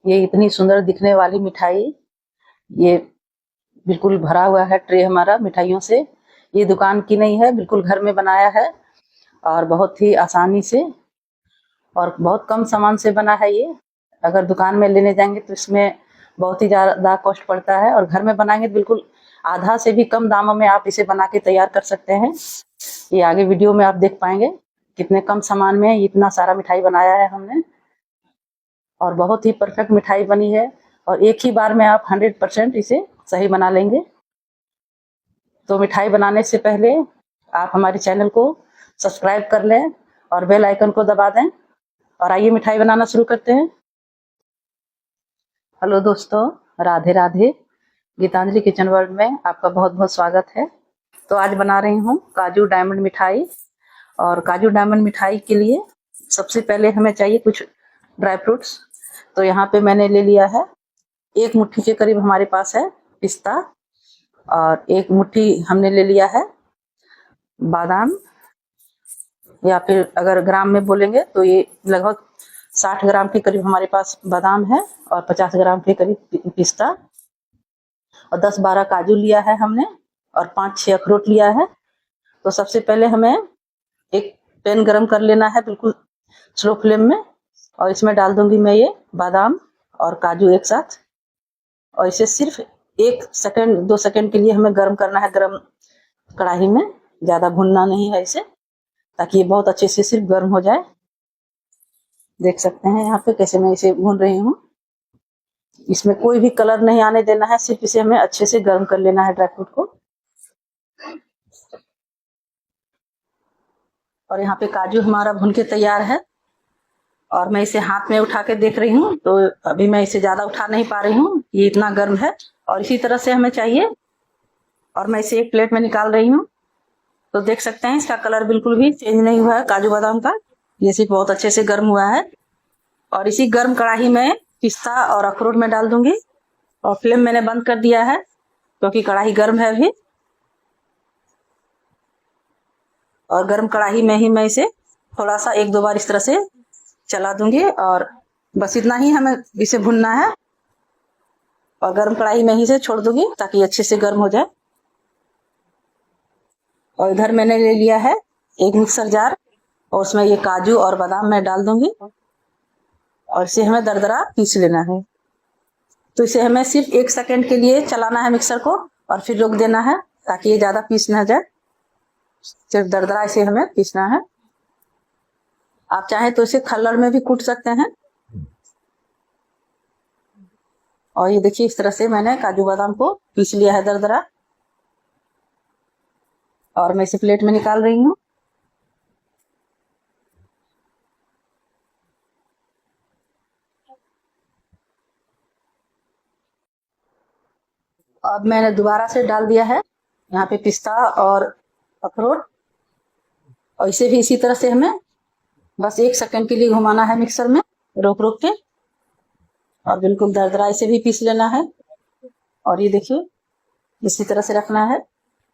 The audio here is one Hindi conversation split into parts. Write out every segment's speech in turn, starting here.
ये इतनी सुंदर दिखने वाली मिठाई, ये बिल्कुल भरा हुआ है ट्रे हमारा मिठाइयों से। ये दुकान की नहीं है, बिल्कुल घर में बनाया है और बहुत ही आसानी से और बहुत कम सामान से बना है ये। अगर दुकान में लेने जाएंगे तो इसमें बहुत ही ज़्यादा कॉस्ट पड़ता है, और घर में बनाएंगे तो बिल्कुल आधा से भी कम दामों में आप इसे बना के तैयार कर सकते हैं। ये आगे वीडियो में आप देख पाएंगे कितने कम सामान में इतना सारा मिठाई बनाया है हमने, और बहुत ही परफेक्ट मिठाई बनी है। और एक ही बार में आप 100% इसे सही बना लेंगे। तो मिठाई बनाने से पहले आप हमारे चैनल को सब्सक्राइब कर लें और बेल आइकन को दबा दें। और आइए मिठाई बनाना शुरू करते हैं। हेलो दोस्तों, राधे राधे। गीतांजलि किचन वर्ल्ड में आपका बहुत बहुत स्वागत है। तो आज बना रही हूँ काजू डायमंड मिठाई। और काजू डायमंड मिठाई के लिए सबसे पहले हमें चाहिए कुछ ड्राई फ्रूट्स। तो यहाँ पे मैंने ले लिया है 1 मुट्ठी के करीब हमारे पास है पिस्ता, और 1 मुट्ठी हमने ले लिया है बादाम, या फिर अगर ग्राम में बोलेंगे तो ये लगभग 60 ग्राम के करीब हमारे पास बादाम है, और 50 ग्राम के करीब पिस्ता, और 10-12 काजू लिया है हमने, और 5-6 अखरोट लिया है। तो सबसे पहले हमें एक पैन गरम कर लेना है बिल्कुल स्लो फ्लेम में, और इसमें डाल दूंगी मैं ये बादाम और काजू एक साथ। और इसे सिर्फ 1 सेकंड 2 सेकंड के लिए हमें गर्म करना है गरम कढ़ाई में, ज्यादा भूनना नहीं है इसे, ताकि ये बहुत अच्छे से सिर्फ गर्म हो जाए। देख सकते हैं यहाँ पे कैसे मैं इसे भून रही हूँ। इसमें कोई भी कलर नहीं आने देना है, सिर्फ इसे हमें अच्छे से गर्म कर लेना है ड्राई फ्रूट को। और यहाँ पे काजू हमारा भून के तैयार है, और मैं इसे हाथ में उठा के देख रही हूँ। तो अभी मैं इसे ज्यादा उठा नहीं पा रही हूँ, ये इतना गर्म है। और इसी तरह से हमें चाहिए, और मैं इसे एक प्लेट में निकाल रही हूँ। तो देख सकते हैं इसका कलर बिल्कुल भी चेंज नहीं हुआ है काजू बादाम का, ये सिर्फ बहुत अच्छे से गर्म हुआ है। और इसी गर्म कढ़ाई में पिस्ता और अखरोट में डाल दूंगी, और फ्लेम मैंने बंद कर दिया है क्योंकि कढ़ाई गर्म है अभी। और गर्म कढ़ाई में ही मैं इसे थोड़ा सा 1-2 बार इस तरह से चला दूंगी, और बस इतना ही हमें इसे भुनना है। और गर्म कढ़ाई में ही इसे छोड़ दूंगी ताकि अच्छे से गर्म हो जाए। और इधर मैंने ले लिया है एक मिक्सर जार, और उसमें ये काजू और बादाम मैं डाल दूंगी, और इसे हमें दरदरा पीस लेना है। तो इसे हमें सिर्फ 1 सेकंड के लिए चलाना है मिक्सर को, और फिर रोक देना है ताकि ये ज्यादा पीस ना जाए। सिर्फ दरदरा इसे हमें पीसना है। आप चाहे तो इसे खल्लड़ में भी कूट सकते हैं। और ये देखिए इस तरह से मैंने काजू बादाम को पीस लिया है दरदरा, और मैं इसे प्लेट में निकाल रही हूँ। अब मैंने दोबारा से डाल दिया है यहाँ पे पिस्ता और अखरोट, और इसे भी इसी तरह से हमें बस 1 सेकंड के लिए घुमाना है मिक्सर में रोक रोक के, और बिल्कुल दरदरा इसे भी पीस लेना है। और ये देखिए इसी तरह से रखना है।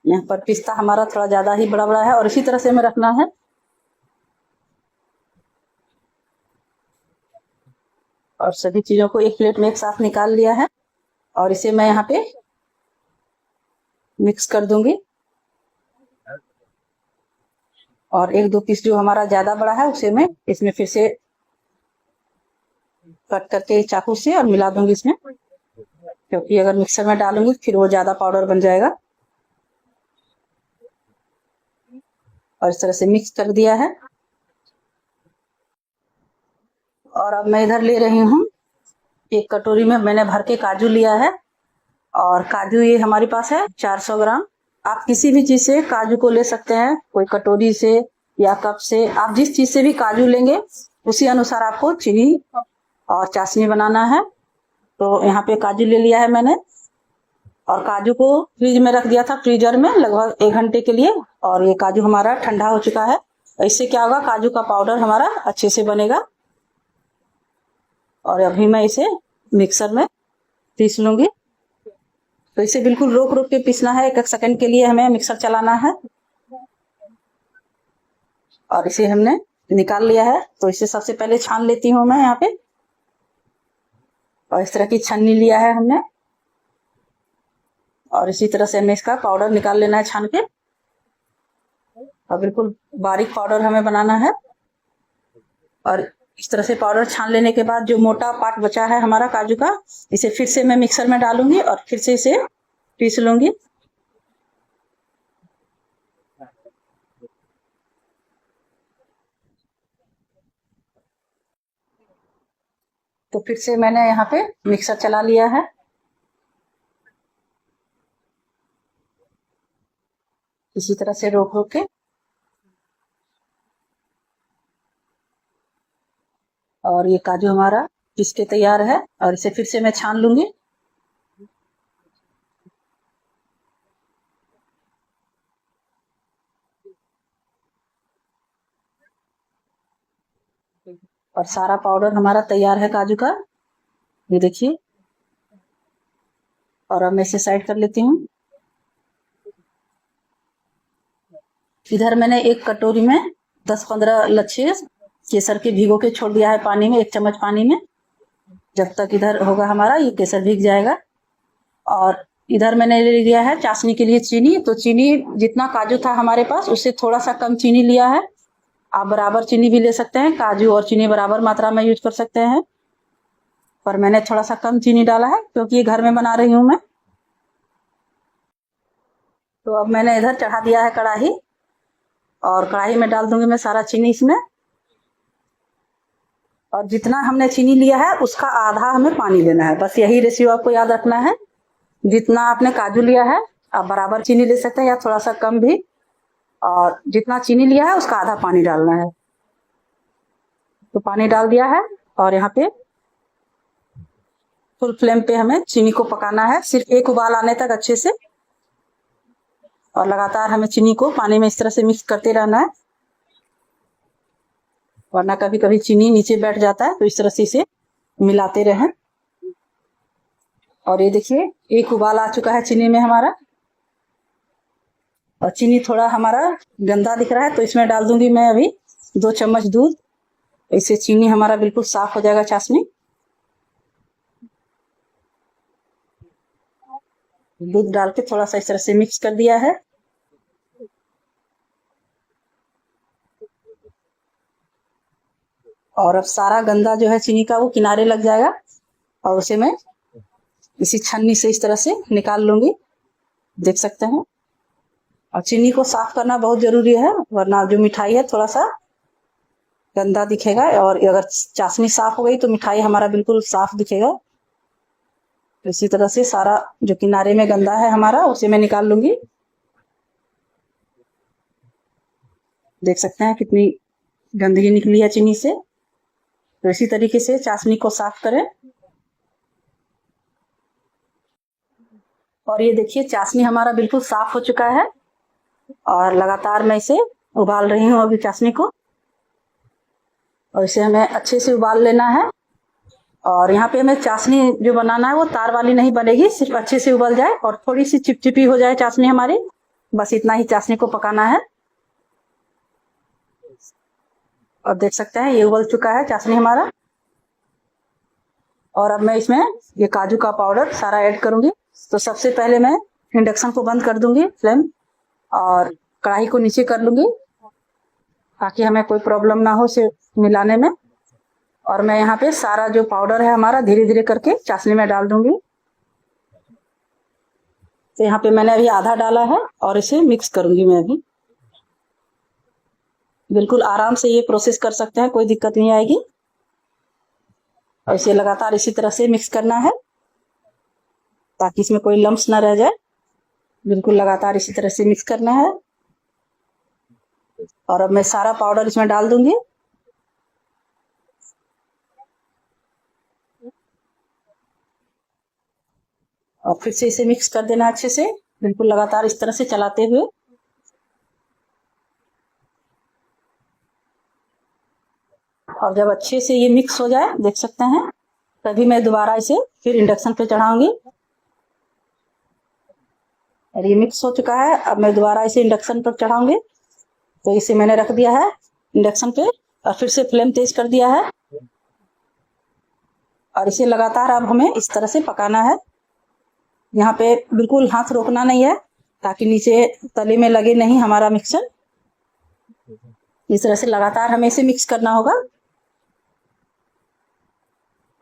यहाँ पर पिस्ता हमारा थोड़ा ज्यादा ही बड़ा बड़ा है, और इसी तरह से हमें रखना है। और सभी चीजों को एक प्लेट में एक साथ निकाल लिया है, और इसे मैं यहाँ पे मिक्स कर दूंगी। और 1-2 पीस जो हमारा ज्यादा बड़ा है उसे मैं इसमें फिर से कट करके चाकू से और मिला दूंगी इसमें, क्योंकि अगर मिक्सर में डालूंगी फिर वो ज्यादा पाउडर बन जाएगा। और इस तरह से मिक्स कर दिया है। और अब मैं इधर ले रही हूँ एक कटोरी में मैंने भर के काजू लिया है, और काजू ये हमारे पास है 400 ग्राम। आप किसी भी चीज से काजू को ले सकते हैं, कोई कटोरी से या कप से। आप जिस चीज से भी काजू लेंगे उसी अनुसार आपको चीनी और चाशनी बनाना है। तो यहाँ पे काजू ले लिया है मैंने, और काजू को फ्रिज में रख दिया था फ्रीजर में लगभग 1 घंटे के लिए। और ये काजू हमारा ठंडा हो चुका है। इससे क्या होगा, काजू का पाउडर हमारा अच्छे से बनेगा। और अभी मैं इसे मिक्सर में पीस लूंगी। तो इसे बिल्कुल रोक रोक के पीसना है, 1 सेकंड के लिए हमें मिक्सर चलाना है। और इसे हमने निकाल लिया है। तो इसे सबसे पहले छान लेती हूँ मैं यहाँ पे। और इस तरह की छन्नी लिया है हमने, और इसी तरह से हमें इसका पाउडर निकाल लेना है छान के। और बिल्कुल बारीक पाउडर हमें बनाना है। और इस तरह से पाउडर छान लेने के बाद जो मोटा पार्ट बचा है हमारा काजू का, इसे फिर से मैं मिक्सर में डालूंगी और फिर से इसे पीस लूंगी। तो फिर से मैंने यहाँ पे मिक्सर चला लिया है। इसी तरह से रोक रोक के, और ये काजू हमारा पीस के तैयार है। और इसे फिर से मैं छान लूंगी। और सारा पाउडर हमारा तैयार है काजू का, ये देखिए। और अब मैं इसे साइड कर लेती हूँ। इधर मैंने एक कटोरी में 10-15 लच्छे केसर के भिगो के छोड़ दिया है पानी में, 1 चम्मच पानी में। जब तक इधर होगा हमारा ये केसर भीग जाएगा। और इधर मैंने ले लिया है चाशनी के लिए चीनी। तो चीनी जितना काजू था हमारे पास उससे थोड़ा सा कम चीनी लिया है। आप बराबर चीनी भी ले सकते हैं, काजू और चीनी बराबर मात्रा में यूज कर सकते हैं, पर मैंने थोड़ा सा कम चीनी डाला है क्योंकि ये घर में बना रही हूं मैं। तो अब मैंने इधर चढ़ा दिया है कढ़ाई, और कढ़ाई में डाल दूंगी मैं सारा चीनी इसमें। और जितना हमने चीनी लिया है उसका आधा हमें पानी लेना है, बस यही रेशियो आपको याद रखना है। जितना आपने काजू लिया है आप बराबर चीनी ले सकते हैं या थोड़ा सा कम भी। और जितना चीनी लिया है उसका आधा पानी डालना है। तो पानी डाल दिया है, और यहाँ पे फुल फ्लेम पे हमें चीनी को पकाना है, सिर्फ एक उबाल आने तक अच्छे से। और लगातार हमें चीनी को पानी में इस तरह से मिक्स करते रहना है, वरना कभी कभी चीनी नीचे बैठ जाता है। तो इस तरह से इसे मिलाते रहें। और ये देखिए एक उबाल आ चुका है चीनी में हमारा, और चीनी थोड़ा हमारा गंदा दिख रहा है तो इसमें डाल दूंगी मैं अभी 2 चम्मच दूध। इससे चीनी हमारा बिल्कुल साफ हो जाएगा चाशनी। दूध डाल के थोड़ा सा इस तरह से मिक्स कर दिया है। और अब सारा गंदा जो है चीनी का वो किनारे लग जाएगा, और उसे मैं इसी छन्नी से इस तरह से निकाल लूंगी, देख सकते हैं। और चीनी को साफ करना बहुत जरूरी है, वरना जो मिठाई है थोड़ा सा गंदा दिखेगा। और अगर चाशनी साफ हो गई तो मिठाई हमारा बिल्कुल साफ दिखेगा। इसी तरह से सारा जो किनारे में गंदा है हमारा उसे मैं निकाल लूंगी। देख सकते हैं कितनी गंदगी निकली है चीनी से। तो इसी तरीके से चाशनी को साफ करें। और ये देखिए चाशनी हमारा बिल्कुल साफ हो चुका है, और लगातार मैं इसे उबाल रही हूँ अभी चाशनी को। और इसे हमें अच्छे से उबाल लेना है। और यहाँ पे हमें चाशनी जो बनाना है वो तार वाली नहीं बनेगी, सिर्फ अच्छे से उबल जाए और थोड़ी सी चिपचिपी हो जाए चाशनी हमारी, बस इतना ही चाशनी को पकाना है। और देख सकते हैं ये उबल चुका है चाशनी हमारा। और अब मैं इसमें ये काजू का पाउडर सारा ऐड करूंगी। तो सबसे पहले मैं इंडक्शन को बंद कर दूंगी फ्लेम, और कढ़ाई को नीचे कर लूंगी ताकि हमें कोई प्रॉब्लम ना हो इसे मिलाने में। और मैं यहाँ पे सारा जो पाउडर है हमारा धीरे धीरे करके चाशनी में डाल दूंगी। तो यहाँ पे मैंने अभी आधा डाला है, और इसे मिक्स करूंगी मैं अभी। बिल्कुल आराम से ये प्रोसेस कर सकते हैं, कोई दिक्कत नहीं आएगी। और इसे लगातार इसी तरह से मिक्स करना है ताकि इसमें कोई लम्स ना रह जाए। बिल्कुल लगातार इसी तरह से मिक्स करना है। और अब मैं सारा पाउडर इसमें डाल दूंगी। और फिर से इसे मिक्स कर देना अच्छे से, बिल्कुल लगातार इस तरह से चलाते हुए। और जब अच्छे से ये मिक्स हो जाए, देख सकते हैं, तभी मैं दोबारा इसे फिर इंडक्शन पे चढ़ाऊंगी। और ये मिक्स हो चुका है, अब मैं दोबारा इसे इंडक्शन पर चढ़ाऊंगी। तो इसे मैंने रख दिया है इंडक्शन पे, और फिर से फ्लेम तेज कर दिया है। और इसे लगातार अब हमें इस तरह से पकाना है। यहाँ पे बिल्कुल हाथ रोकना नहीं है ताकि नीचे तले में लगे नहीं हमारा मिक्सचर। इस तरह से लगातार हमें इसे मिक्स करना होगा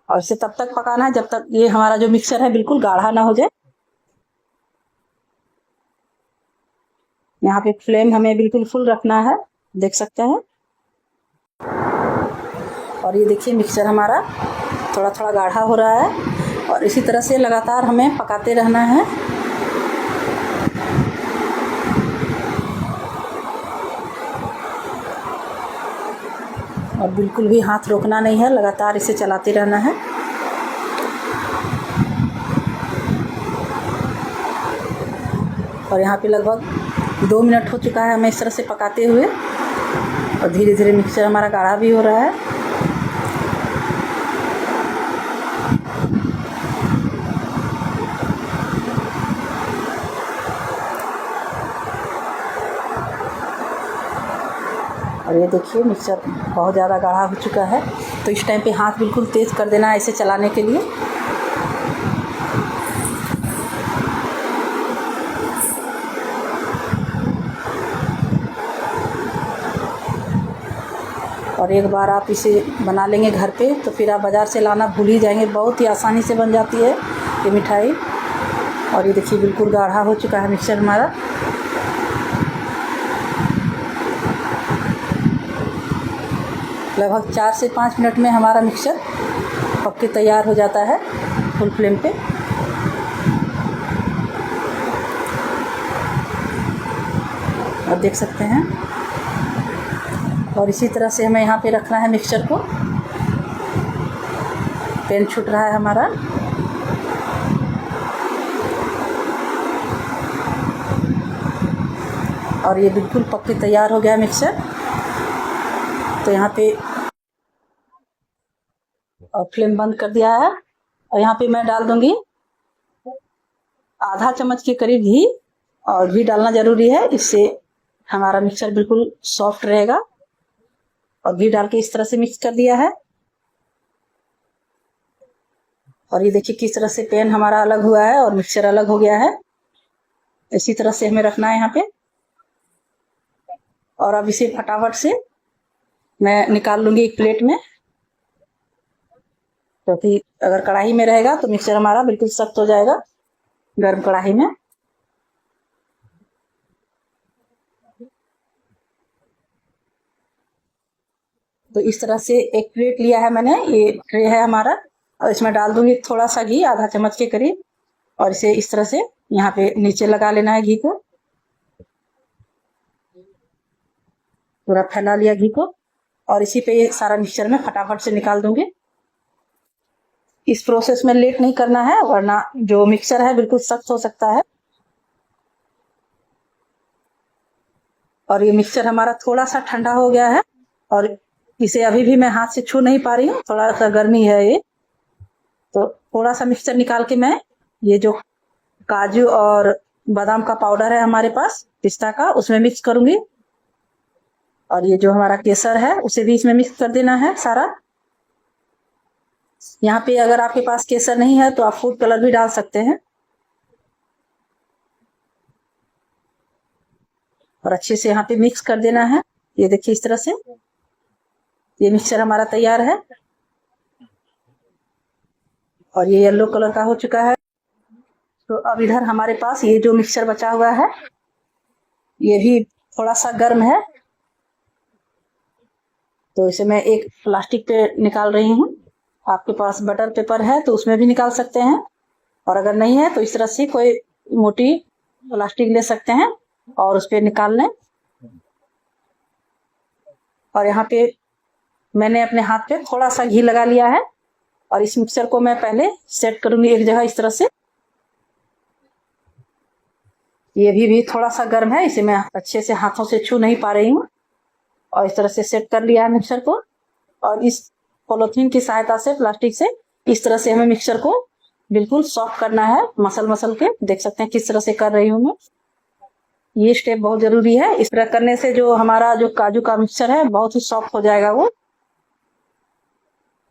और इसे तब तक पकाना है जब तक ये हमारा जो मिक्सचर है बिल्कुल गाढ़ा ना हो जाए। यहाँ पे फ्लेम हमें बिल्कुल फुल रखना है, देख सकते हैं। और ये देखिए मिक्सचर हमारा थोड़ा थोड़ा गाढ़ा हो रहा है और इसी तरह से लगातार हमें पकाते रहना है। और बिल्कुल भी हाथ रोकना नहीं है, लगातार इसे चलाते रहना है। और यहाँ पे लगभग 2 मिनट हो चुका है हमें इस तरह से पकाते हुए और धीरे धीरे मिक्सचर हमारा गाढ़ा भी हो रहा है। और ये देखिए मिक्सचर बहुत ज़्यादा गाढ़ा हो चुका है, तो इस टाइम पे हाथ बिल्कुल तेज़ कर देना है इसे चलाने के लिए। और एक बार आप इसे बना लेंगे घर पे तो फिर आप बाज़ार से लाना भूल ही जाएंगे। बहुत ही आसानी से बन जाती है ये मिठाई। और ये देखिए बिल्कुल गाढ़ा हो चुका है मिक्सचर हमारा। लगभग 4 से 5 मिनट में हमारा मिक्सचर पक के तैयार हो जाता है फुल फ्लेम पे। आप देख सकते हैं। और इसी तरह से हमें यहाँ पे रखना है मिक्सचर को। पेन छूट रहा है हमारा। और ये बिल्कुल पक के तैयार हो गया मिक्सचर। तो यहाँ पे और फ्लेम बंद कर दिया है और यहाँ पे मैं डाल दूंगी आधा चम्मच के करीब घी। और घी डालना ज़रूरी है, इससे हमारा मिक्सचर बिल्कुल सॉफ्ट रहेगा। और घी डाल के इस तरह से मिक्स कर दिया है। और ये देखिए किस तरह से पेन हमारा अलग हुआ है और मिक्सचर अलग हो गया है। इसी तरह से हमें रखना है यहाँ पे। और अब इसे फटाफट से मैं निकाल लूँगी एक प्लेट में, क्योंकि अगर कढ़ाई में रहेगा तो मिक्सचर हमारा बिल्कुल सख्त हो जाएगा गर्म कढ़ाई में। तो इस तरह से एक प्लेट लिया है मैंने, ये ट्रे है हमारा। और इसमें डाल दूंगी थोड़ा सा घी, आधा चम्मच के करीब। और इसे इस तरह से यहाँ पे नीचे लगा लेना है घी को। पूरा फैला लिया घी को और इसी पे ये सारा मिक्सचर में फटाफट से निकाल दूंगी। इस प्रोसेस में लेट नहीं करना है वरना जो मिक्सचर है बिल्कुल सख्त हो सकता है। और ये मिक्सचर हमारा थोड़ा सा ठंडा हो गया है और इसे अभी भी मैं हाथ से छू नहीं पा रही हूँ, थोड़ा सा गर्मी है ये। तो थोड़ा सा मिक्सचर निकाल के मैं ये जो काजू और बादाम का पाउडर है हमारे पास पिस्ता का, उसमें मिक्स करूंगी। और ये जो हमारा केसर है उसे भी इसमें मिक्स कर देना है सारा। यहाँ पे अगर आपके पास केसर नहीं है तो आप फूड कलर भी डाल सकते हैं। और अच्छे से यहाँ पे मिक्स कर देना है। ये देखिए इस तरह से ये मिक्सचर हमारा तैयार है और ये येलो कलर का हो चुका है। तो अब इधर हमारे पास ये जो मिक्सचर बचा हुआ है ये भी थोड़ा सा गर्म है, तो इसे मैं एक प्लास्टिक पे निकाल रही हूँ। आपके पास बटर पेपर है तो उसमें भी निकाल सकते हैं, और अगर नहीं है तो इस तरह से कोई मोटी प्लास्टिक ले सकते हैं और उस पर निकाल लें। और यहाँ पे मैंने अपने हाथ पे थोड़ा सा घी लगा लिया है और इस मिक्सचर को मैं पहले सेट करूंगी एक जगह इस तरह से। ये भी थोड़ा सा गर्म है, इसे मैं अच्छे से हाथों से छू नहीं पा रही हूँ। और इस तरह से सेट कर लिया है मिक्सचर को। और इस पॉलीथीन की सहायता से, प्लास्टिक से, इस तरह से हमें मिक्सचर को बिल्कुल सॉफ्ट करना है, मसल मसल के। देख सकते हैं किस तरह से कर रही हूँ मैं। ये स्टेप बहुत जरूरी है। इस तरह करने से जो हमारा जो काजू का मिक्सचर है बहुत ही सॉफ्ट हो जाएगा। वो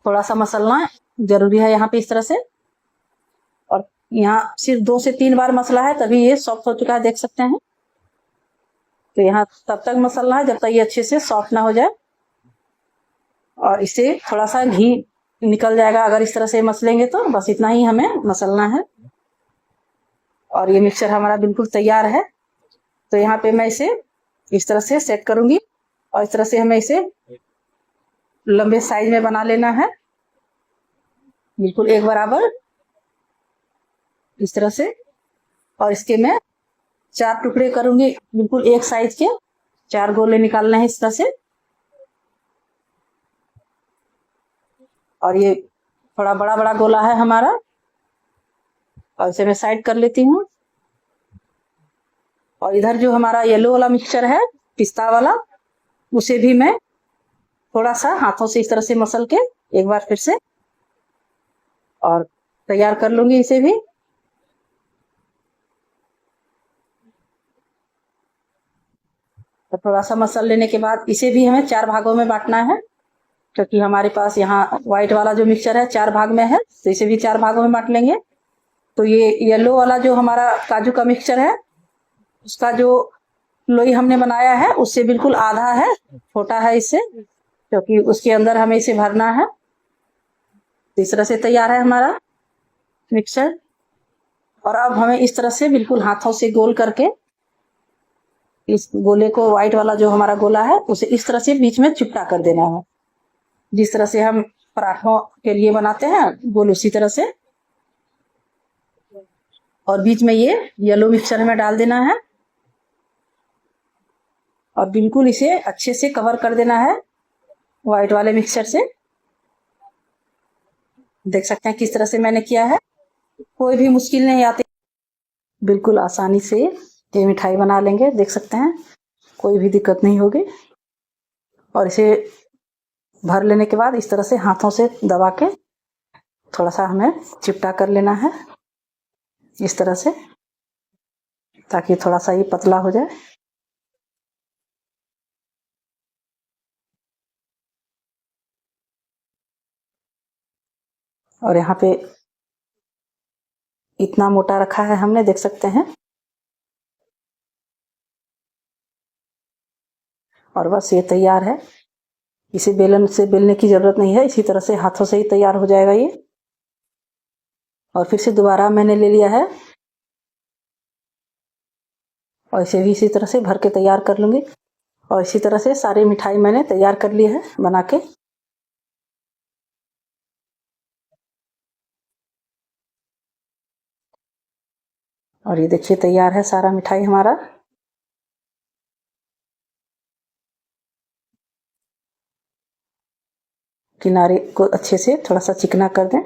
थोड़ा सा मसलना है जरूरी है यहाँ पे इस तरह से। और यहाँ सिर्फ 2 से 3 बार मसला है तभी ये सॉफ्ट हो चुका है, देख सकते हैं। तो यहाँ तब तक मसलना है जब तक ये अच्छे से सॉफ्ट ना हो जाए, और इससे थोड़ा सा घी निकल जाएगा अगर इस तरह से मसलेंगे तो। बस इतना ही हमें मसलना है। और ये मिक्सचर हमारा बिल्कुल तैयार है। तो यहाँ पे मैं इसे इस तरह से सेट करूंगी, और इस तरह से हमें इसे लंबे साइज में बना लेना है, बिल्कुल एक बराबर इस तरह से। और इसके मैं 4 टुकड़े करूंगी, बिल्कुल एक साइज के 4 गोले निकालने हैं इस तरह से। और ये थोड़ा बड़ा बड़ा गोला है हमारा, और इसे मैं साइड कर लेती हूँ। और इधर जो हमारा येलो वाला मिक्सचर है, पिस्ता वाला, उसे भी मैं थोड़ा सा हाथों से इस तरह से मसल के एक बार फिर से और तैयार कर लूंगी इसे भी। तो थोड़ा सा मसल लेने के बाद इसे भी हमें 4 भागों में बांटना है, क्योंकि हमारे पास यहाँ व्हाइट वाला जो मिक्सचर है 4 भाग में है, तो इसे भी 4 भागों में बांट लेंगे। तो ये येलो वाला जो हमारा काजू का मिक्सचर है, उसका जो लोई हमने बनाया है उससे बिल्कुल आधा है, छोटा है इससे, क्योंकि उसके अंदर हमें इसे भरना है। तो इस तरह से तैयार है हमारा मिक्सचर। और अब हमें इस तरह से बिल्कुल हाथों से गोल करके इस गोले को, व्हाइट वाला जो हमारा गोला है, उसे इस तरह से बीच में चिपटा कर देना है, जिस तरह से हम पराठों के लिए बनाते हैं गोल, उसी तरह से। और बीच में ये येलो मिक्सचर हमें डाल देना है, और बिल्कुल इसे अच्छे से कवर कर देना है व्हाइट वाले मिक्सचर से। देख सकते हैं किस तरह से मैंने किया है, कोई भी मुश्किल नहीं आती, बिल्कुल आसानी से ये मिठाई बना लेंगे, देख सकते हैं कोई भी दिक्कत नहीं होगी। और इसे भर लेने के बाद इस तरह से हाथों से दबा के थोड़ा सा हमें चिपटा कर लेना है इस तरह से, ताकि थोड़ा सा ये पतला हो जाए। और यहाँ पे इतना मोटा रखा है हमने, देख सकते हैं। और बस ये तैयार है, इसे बेलन से बेलने की जरूरत नहीं है, इसी तरह से हाथों से ही तैयार हो जाएगा ये। और फिर से दोबारा मैंने ले लिया है, और इसे भी इसी तरह से भर के तैयार कर लूंगी। और इसी तरह से सारी मिठाई मैंने तैयार कर ली है बना के। और ये देखिए तैयार है सारा मिठाई हमारा। किनारे को अच्छे से थोड़ा सा चिकना कर दें।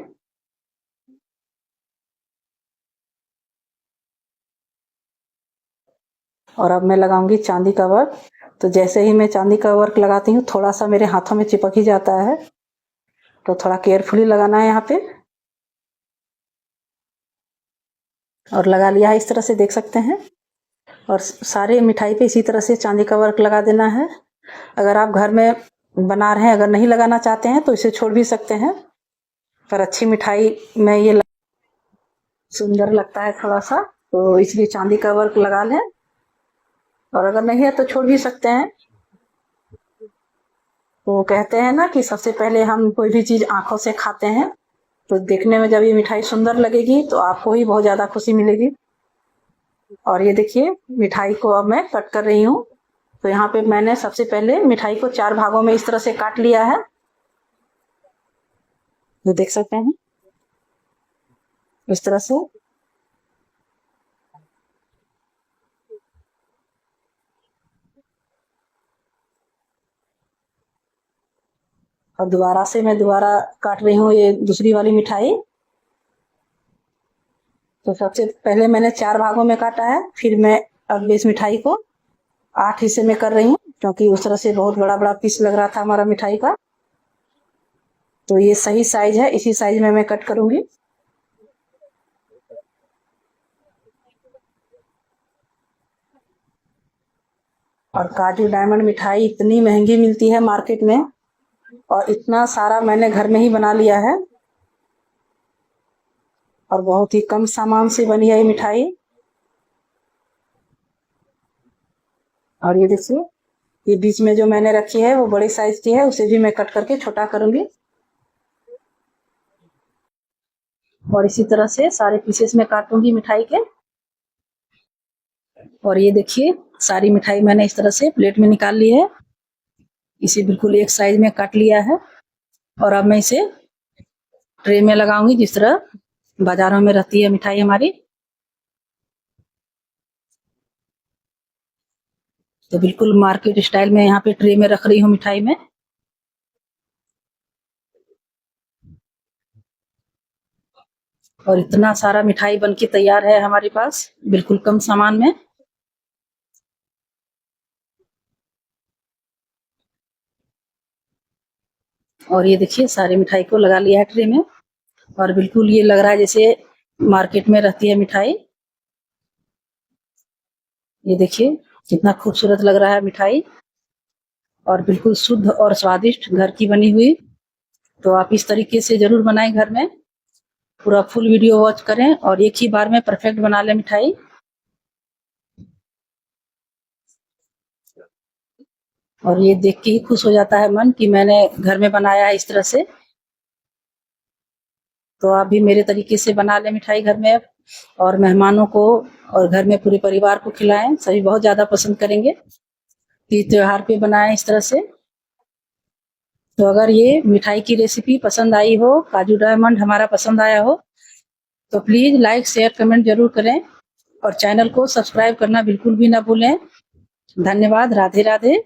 और अब मैं लगाऊंगी चांदी का वर्क। तो जैसे ही मैं चांदी का वर्क लगाती हूँ, थोड़ा सा मेरे हाथों में चिपक ही जाता है, तो थोड़ा केयरफुली लगाना है यहाँ पे। और लगा लिया है इस तरह से, देख सकते हैं। और सारे मिठाई पे इसी तरह से चांदी का वर्क लगा देना है। अगर आप घर में बना रहे हैं, अगर नहीं लगाना चाहते हैं तो इसे छोड़ भी सकते हैं, पर अच्छी मिठाई में ये सुंदर लगता है थोड़ा सा, तो इसलिए चांदी का वर्क लगा लें। और अगर नहीं है तो छोड़ भी सकते हैं। तो कहते हैं ना कि सबसे पहले हम कोई भी चीज आंखों से खाते हैं, तो देखने में जब ये मिठाई सुंदर लगेगी तो आपको ही बहुत ज्यादा खुशी मिलेगी। और ये देखिए मिठाई को अब मैं कट कर रही हूँ। तो यहाँ पे मैंने सबसे पहले मिठाई को 4 भागों में इस तरह से काट लिया है, जो देख सकते हैं इस तरह से। और दोबारा से मैं दोबारा काट रही हूँ ये दूसरी वाली मिठाई। तो सबसे पहले मैंने 4 भागों में काटा है, फिर मैं अब इस मिठाई को 8 हिस्से में कर रही हूँ, क्योंकि उस तरह से बहुत बड़ा बड़ा पीस लग रहा था हमारा मिठाई का। तो ये सही साइज है, इसी साइज में मैं कट करूंगी। और काजू डायमंड मिठाई इतनी महंगी मिलती है मार्केट में, और इतना सारा मैंने घर में ही बना लिया है, और बहुत ही कम सामान से बनी है ये मिठाई। और ये देखिए, ये बीच में जो मैंने रखी है वो बड़े साइज की है, उसे भी मैं कट करके छोटा करूंगी। और इसी तरह से सारे पीसेस में काटूंगी मिठाई के। और ये देखिए, सारी मिठाई मैंने इस तरह से प्लेट में निकाल ली है। इसे बिल्कुल एक साइज में काट लिया है। और अब मैं इसे ट्रे में लगाऊंगी, जिस तरह बाजारों में रहती है मिठाई हमारी। तो बिल्कुल मार्केट स्टाइल में यहाँ पे ट्रे में रख रही हूँ मिठाई में। और इतना सारा मिठाई बनके तैयार है हमारे पास, बिल्कुल कम सामान में। और ये देखिए, सारी मिठाई को लगा लिया है ट्रे में। और बिल्कुल ये लग रहा है जैसे मार्केट में रहती है मिठाई। ये देखिए, कितना खूबसूरत लग रहा है मिठाई, और बिल्कुल शुद्ध और स्वादिष्ट घर की बनी हुई। तो आप इस तरीके से जरूर बनाएं घर में। पूरा फुल वीडियो वॉच करें और एक ही बार में परफेक्ट बना लें मिठाई। और ये देख के ही खुश हो जाता है मन कि मैंने घर में बनाया है इस तरह से। तो आप भी मेरे तरीके से बना लें मिठाई घर में, और मेहमानों को और घर में पूरे परिवार को खिलाएं। सभी बहुत ज्यादा पसंद करेंगे। तीज त्योहार पे बनाएं इस तरह से। तो अगर ये मिठाई की रेसिपी पसंद आई हो, काजू डायमंड हमारा पसंद आया हो, तो प्लीज लाइक शेयर कमेंट जरूर करें। और चैनल को सब्सक्राइब करना बिल्कुल भी ना भूलें। धन्यवाद। राधे राधे।